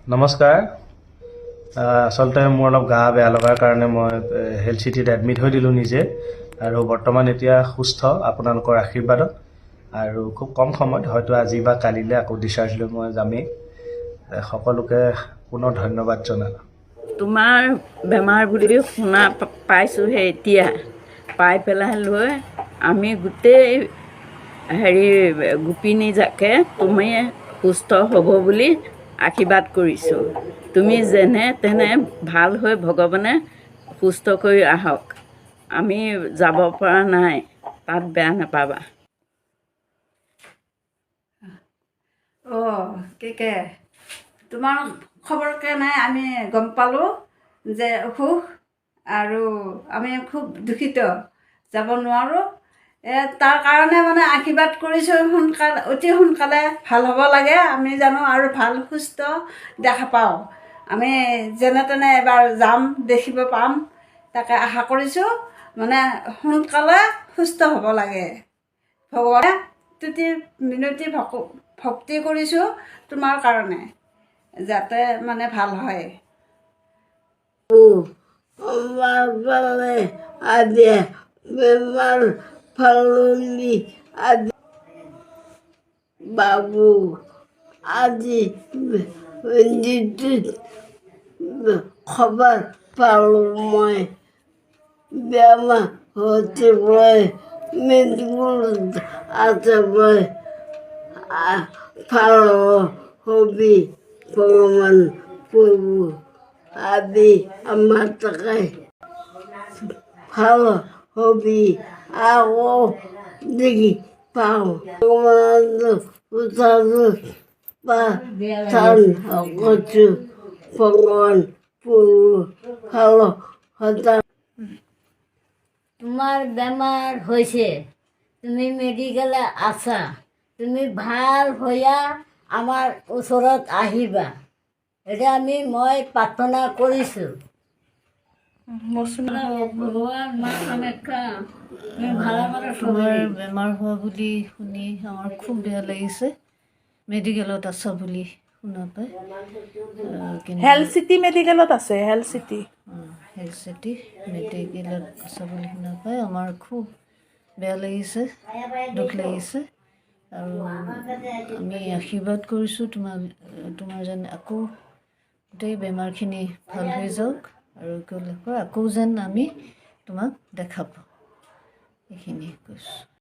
নমস্কাৰ আচলতে মোৰ অলপ গা বেয়া লগাৰ কাৰণে মই হেল্থ চিটিত এডমিট হৈ দিলোঁ নিজে আৰু বৰ্তমান এতিয়া সুস্থ আপোনালোকৰ আশীৰ্বাদত আৰু খুব কম সময়ত হয়তো আজি বা কালিলৈ আকৌ ডিচাৰ্জ লৈ মই যামেই সকলোকে পুনৰ ধন্যবাদ জনালোঁ তোমাৰ বেমাৰ বুলি শুনা পাইছোঁহে এতিয়া পাই পেলাই লৈ আমি গোটেই গোপিনী যাকে তুমি সুস্থ হ'ব বুলি আশীৰ্বাদ কৰিছোঁ তুমি যেনে তেনে ভাল হৈ ভগৱানে সুস্থ কৰি আহক আমি যাব পৰা নাই তাত বেয়া নাপাবা কে তোমাৰ খবৰ কেনে আমি গম পালোঁ যে অসুখ আৰু আমি খুব দুখিত যাব নোৱাৰোঁ তাৰ কাৰণে মানে আশীৰ্বাদ কৰিছোঁ সোনকালে অতি সোনকালে ভাল হ'ব লাগে আমি জানো আৰু ভাল সুস্থ দেখা পাওঁ আমি যেনে তেনে এবাৰ যাম দেখিব পাম তাকে আশা কৰিছোঁ মানে সোনকালে সুস্থ হ'ব লাগে ভগৱানে তুতি মিনতি ভক্তি কৰিছোঁ তোমাৰ কাৰণে যাতে মানে ভাল হয় আজি বেমাৰ ফালনি আজি বাবু আজি খবৰ পালোঁ মই বেমাৰ হতে বয় মেডিকেলত আছে বয় ভালো হবি ভগবান প্রভু আদি আমার তাকে ভালো হবি আগো দেখি পাও ভগবান করছু ভগবান প্রভু ভালো হতা তোমাৰ বেমাৰ হৈছে তুমি মেডিকেলে আছা তুমি ভাল হৈয়া আমাৰ ওচৰত আহিবা এটা মই প্ৰাৰ্থনা কৰিছোঁ ভগৱান মা কামাখ্যা তুমি ভালমতে তোমাৰ বেমাৰ হোৱা বুলি শুনি আমাৰ খুব বেয়া লাগিছে মেডিকেলত আছা বুলি শুনা পাই হেল্থ চিটি মেডিকেলত আছে হেল্থ চিটি মেডিকেলত আছা বুলি শুনা পাই আমাৰ খুব বেয়া লাগিছে দুখ লাগিছে আৰু আমি আশীৰ্বাদ কৰিছোঁ তোমাৰ যেন আকৌ গোটেই বেমাৰখিনি ভাল হৈ যাওক আৰু আকৌ যেন আমি তোমাক দেখা পাওঁ এইখিনি কৈছোঁ